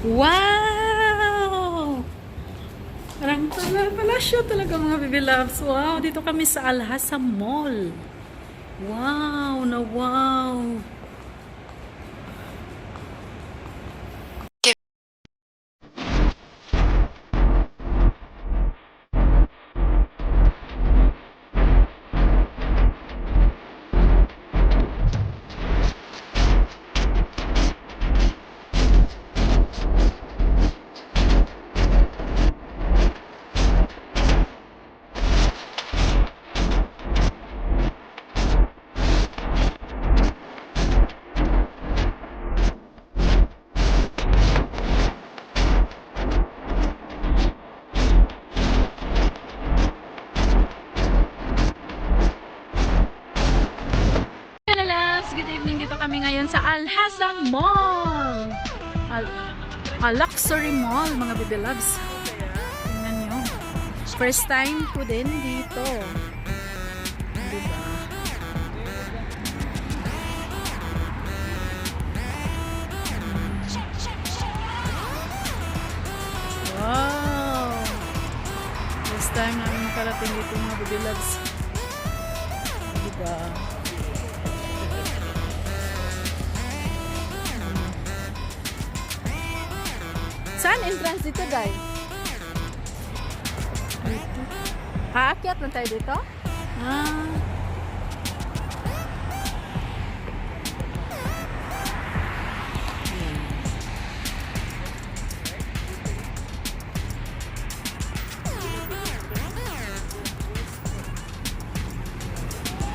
Wow! Parang palasyo talaga mga baby loves. Wow, dito kami sa Alhasa Mall. Wow, na wow. Good evening, dito kami ngayon sa Alhasa Mall. Luxury Mall, mga baby loves. Tingnan nyo. First time ko din dito. Diba? Wow! First time namin makarating dito, mga baby loves. Diba? Saan entrance dito, guys? Aakyat na tayo dito? Ah.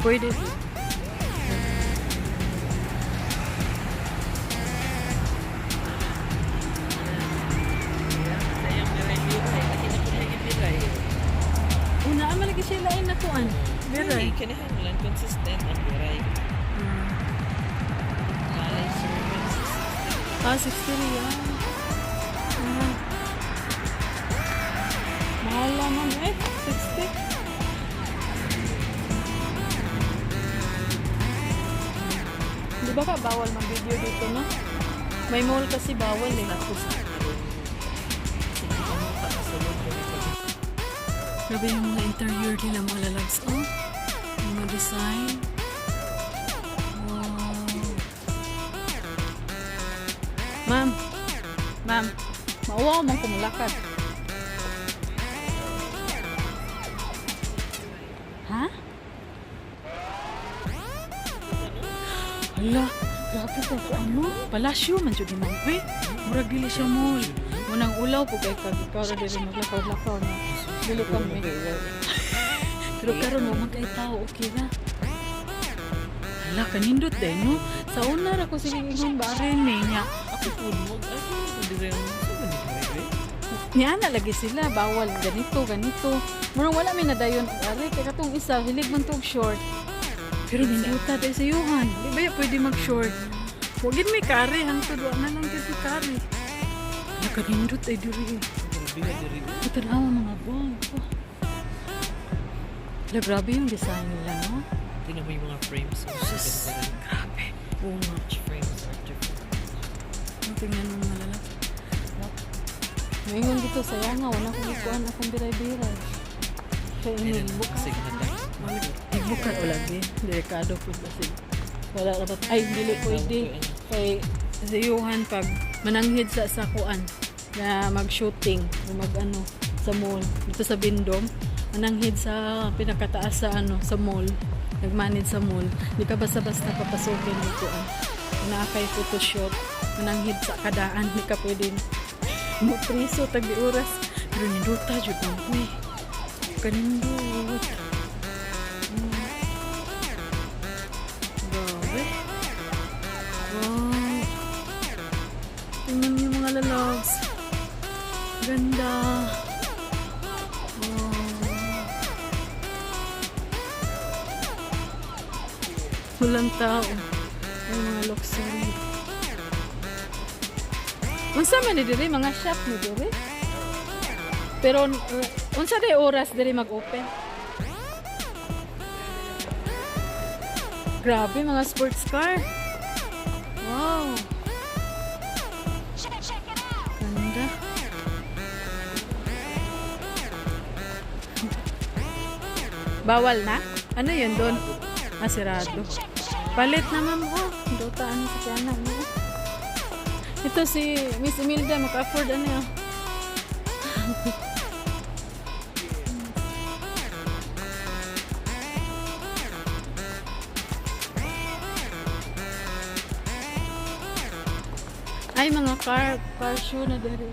Pwede. Sila ay nakuan. Biray. Kanahan lang consistent ang biray. Malay service 60 yan. Mahal naman 60. Di ba ka bawal mag-video dito, no? May mall kasi bawal eh. Grabe yung mga interior nila, mga lalabs. Oh, yung mga design. Wow. Ma'am. Ma'am. Mauwaw mong kumulakad. Ha? Hala, grabe ko. Ano? Palasyo man siya ginang. Eh, murag dili siya mall. Munang ulaw po kay ikaw na din maglakaw-lakaw na. Dili kami. Pero karon mo magkay tao, okay na. Hala, kanindot din, no? Sa una ra ko sige ingon ba rin niya. ako po mo. Ay, hindi rin. Niya na lagi sila, bawal ganito, ganito. Murang wala may nadayon. Ari, kaya katong isa, hilig man tog short. Pero ninduta tayo sa yuhan. Di ba pwede mag-short? Huwagin may kare, hangtod na lang dito kare. Nakanindot ay diri. Ito na mga bong. Hala, grabe yung design nila, no? Tingnan mo yung mga frames. Sus, grabe. Oh, much frames are different. Tingnan mo mga lalaki. Ngayon dito, sayang nga, wala kong ikuan akong biray-biray. Kaya nagbuka. Nagbuka o lagi. Delikado po kasi. Wala dapat. Ay, dili pwede. Kay zayuhan pag mananghid sa kuan na mag-shooting o mag-ano sa mall. Dito sa Bindom, mananghid sa pinakataas sa sa mall. Nagmanid sa mall. Di ka basta-basta papasokin dito. Nakakay photoshoot. Mananghid sa kadaan. Di ka pwede priso tagi oras. Pero ninduta jud nang uy. Kanindut. Grabe. Wow. Tingnan niyo mga lalags. Ganda. Wow. Walang tao. Ay mga luxury. Unsa man ni diri mga shop ni diri? Pero unsa day oras diri mag-open? Grabe mga sports car. Wow. Bawal na? Ano yun doon? Sirado. Palit na ma'am. Oh, Dota, ano sa kaya mo? Ito si Miss Imelda, maka-afford ano yun. Ay, mga car shoe na dali.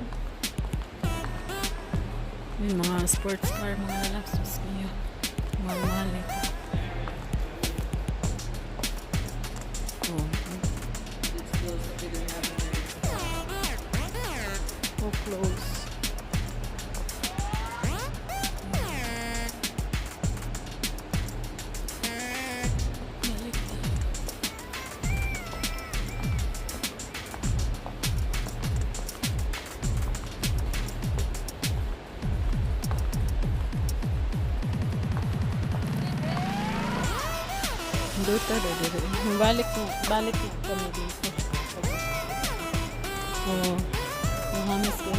Yung mga sports car, mga lalaksos niyo. Mga mahal ito. Oh. So close. Dota dito. Balik na kami dito. Oh. Hamis ko.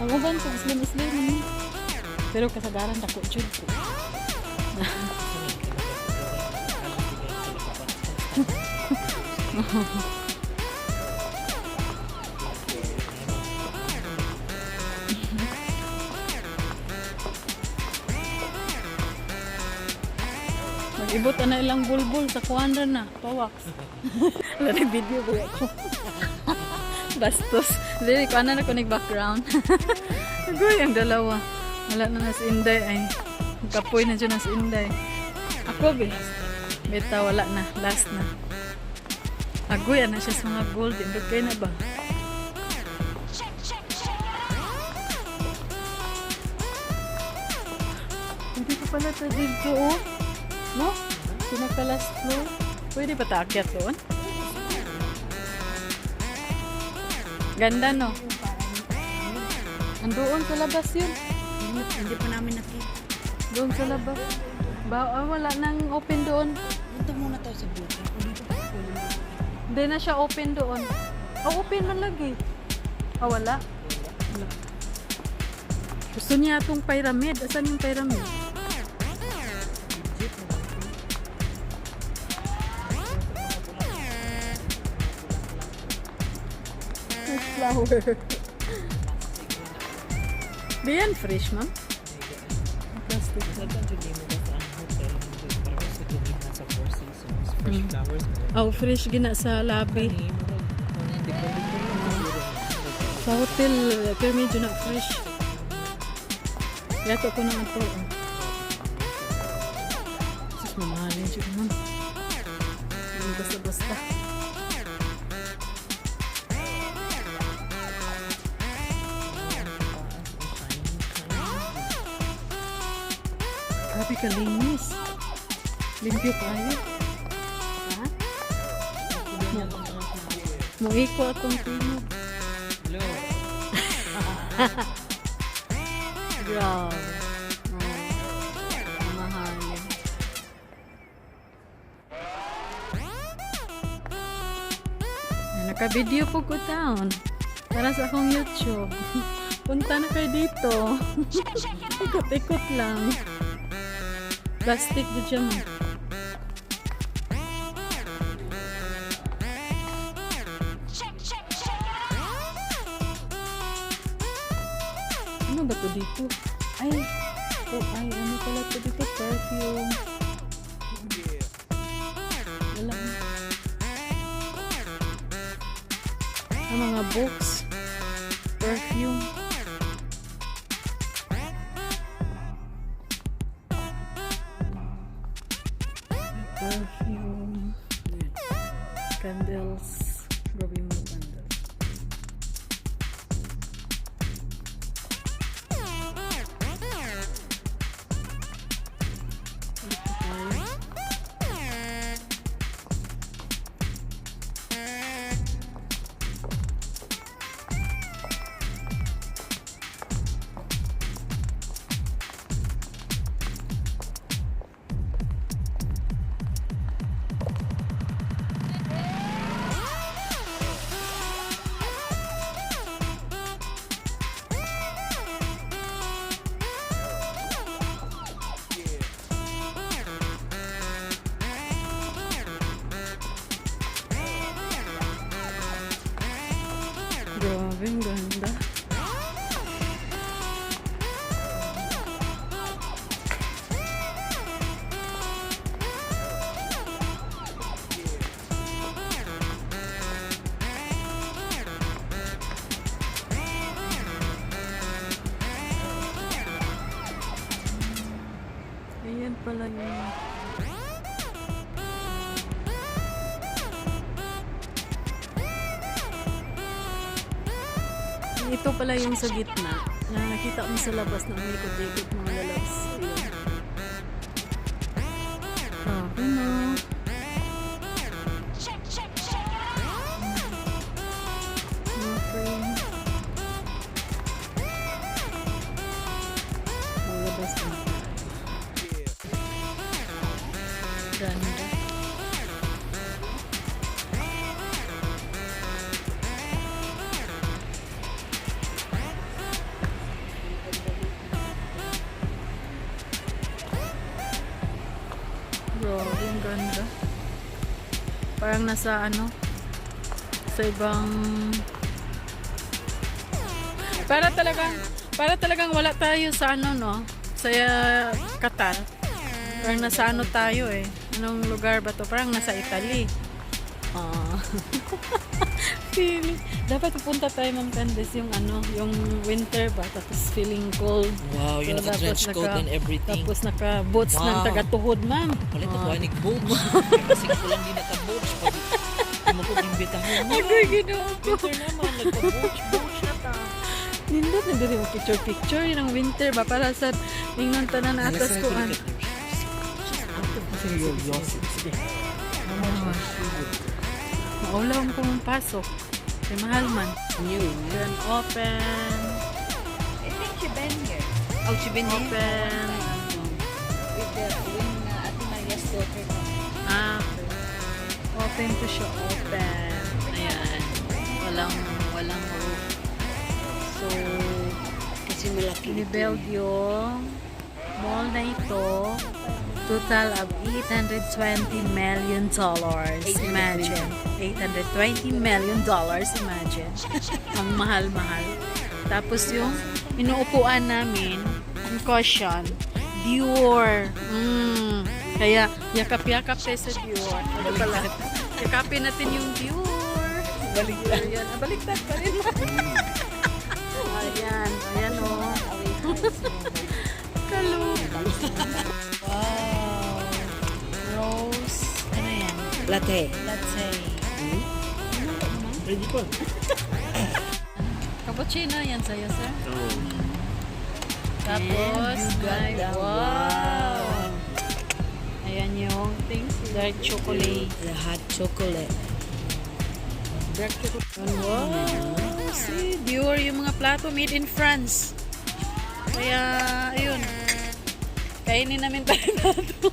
Ang uban ko Muslim pero kasagaran dako jud ko. Mag-ibot na ilang bulbul sa kuandra na, pawak. Lari video ko ako. Bastos. Dili ko ana na ko background. Agoy ang dalawa. Wala na nas Inday ay. Kapoy na dyan nas Inday. Ako beta wala na, last na. Agoy ana siya sa mga gold, indot kay na ba? Hindi ko pala ito dito, oh. No? Pinaka-last floor. Pwede ba taakyat doon? Ganda, no? Andoon sa labas yun. Hindi pa namin nakita. Doon sa labas. Wala nang open doon. Punta muna tayo sa buka. Hindi na siya open doon. Open man lagi. Wala? Wala. Gusto niya itong pyramid. Asan yung pyramid? Flower. Di yan fresh, ma'am? Plastic. Fresh flowers. Oh, fresh gina sa labi. Sa hotel, pero medyo na fresh. Yato ko na ito. Sus, mamahalin siya naman. Basta-basta. Grabe kalinis. Limpyo kayo. Ha? Muiko akong tinog. Hello. Grabe. Mahalin. Naka-video po ko taon. Para sa akong YouTube. Punta na kayo dito. Ikot-ikot lang. Plastic dyan mo. Ano ba ito dito? Ay, ano pala ito dito? Perfume. Wala na. Ang mga books. Perfume. Perfume. Candles. Grabe yung mga candles. Dito tayo. Grabe, ang ganda. Ayan pala yun. Ito pala yung sa gitna na nakita mo sa labas na umikot-ikot mga lalabs. Ayun. Grabe na. Mga frame. Mga labas na. Ganda. Grabe, ang ganda. Parang nasa ano, sa ibang... Para talagang wala tayo sa ano, no? Sa Qatar. Parang nasa ano tayo eh. Anong lugar ba to? Parang nasa Italy. Feeling. Dapat pupunta tayo, Ma'am Candice, yung ano, yung winter ba? Tapos feeling cold. Wow, you So, naka-trench tapos coat and everything. Tapos naka-boots ng Wow. taga-tuhod, Ma'am. Palit na ko aning boots. Kasi ko lang di naka-boots. Hindi mo ko imbitahan mo. Agay, ginoo ko. Winter naman, nagka-boots na ta. Nindot na diri mo picture yun ang winter ba para sa ingnon tanan atas ko an. Sige. Maulaw mo kung pasok. Kay mahal man. New. Then open. I think she been here. Oh, she been here? Open. With the, when Ate Maria's daughter. Ah, okay. Open to show. Open. Ayan. Walang roof. So, Kasi malaki. binibuild yung mall na ito. Total of $820 million. Imagine. $820 million. Imagine. Ang mahal-mahal. Tapos yung inuupuan namin, ang cushion, Dior. Kaya yakap-yakap tayo sa Dior. Ano pala? Yakapin natin yung Dior. Baliktad. Ayan. Baliktad pa rin. Ayan. Ayan o. Kalug. Wow. Rose. Ano yan? Latte. Latte. Ready po. Cappuccino yan sa'yo, sir. Oh. Tapos, And you got ay, the wow. Ayan yung dark chocolate. The hot chocolate. Dark chocolate. Wow. See, Dior yung mga plato made in France. Kaya, ayun. Kainin namin tayo nato.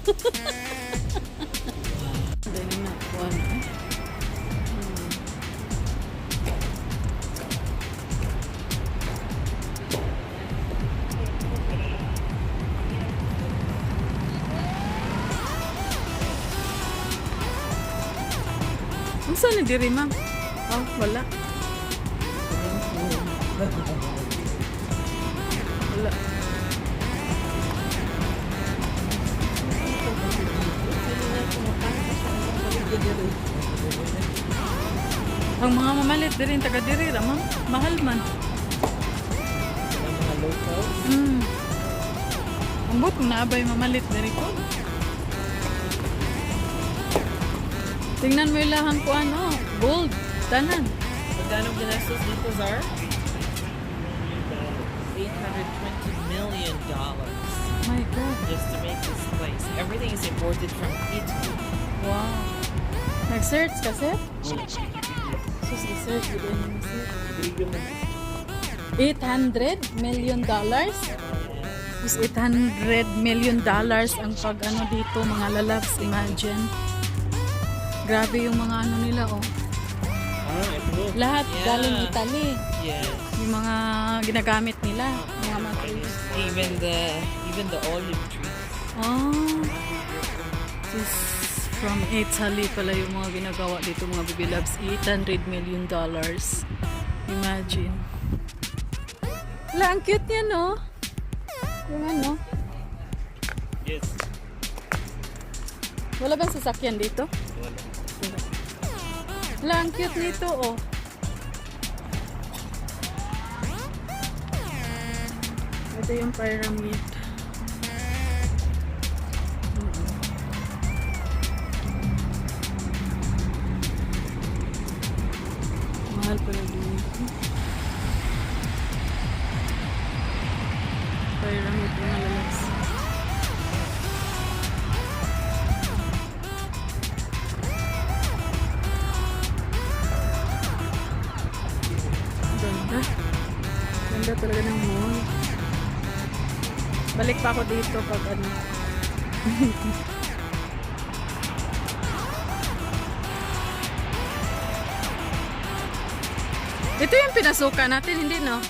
Dali na. One. Ang saan na diri, ma'am? Oh, wala. Wala. Ang mga mamalit diri, taga diri, ma'am. Mahal man. Mga local. Ang buot kung naabay mamalit diri ko. Tingnan mo yung lahang ko ano, gold, tanan. Magkano ginastos dito, Zar? $820 million My God. just to make this place. Everything is imported from Italy. Wow. Nag-search kasi? Sus, i-search. Bigyan mo $800 million? Is $800 million ang pag ano dito, mga lalabs, imagine. Grabe yung mga ano nila, oh. Ito. Lahat Yeah. galing Italy. Yes. Yung mga ginagamit nila, mga materials. Even the olive tree. Oh. This from Italy pala yung mga ginagawa dito, mga baby loves. $800 million. Imagine. Wala, ang cute niya, no? Yung ano? Yes. Wala bang sasakyan dito? Wala. Wala, ang cute nito, oh. Ito yung pyramid. Mahal pala dito. Pyramid yung malalas. Ganda. Ganda talaga ng mall. Balik pa ako dito pag ano. Ito yung pinasuka natin, hindi no?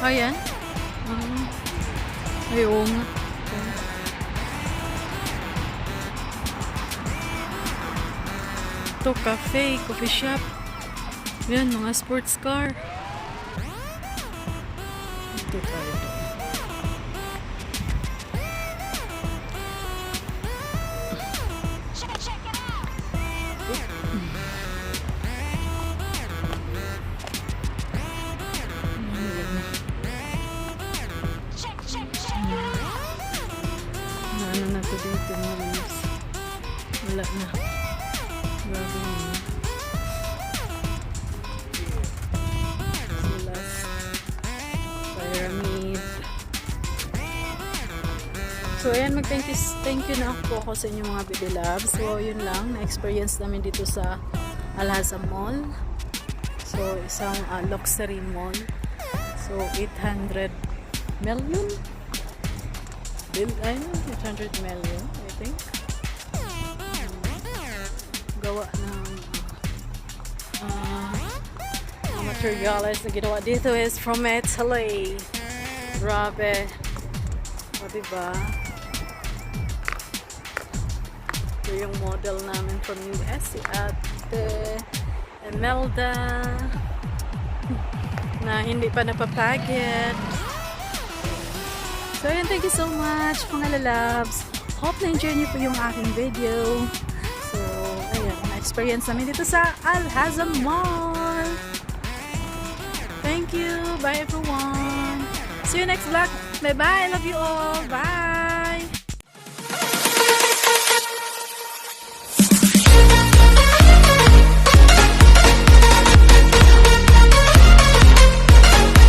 Ayan. Ay, oo nga. Ito, cafe, coffee shop. Yan, mga sports car. Ito tayo. Ano na to dito, Maris? Wala na. Grabe na. Silas. Pyramid. So, ayan, thank you na ako sa inyong mga Bidi Loves. So, yun lang. Na-experience namin dito sa Al-Hazam Mall. So, isang luxury mall. So, 800 million? I know, 800 million, I think. Gawa ng materials na ginawa dito is from Italy. Grabe. O, diba? Ito yung model namin from US, si Ate Imelda, na hindi pa napapagit. So, yun, thank you so much, mga lalabs. Hope na-enjoy niyo po yung aking video. So, ayun, na-experience namin dito sa Al-Hazam Mall. Thank you. Bye, everyone. See you next vlog. Bye-bye. Love you all. Bye.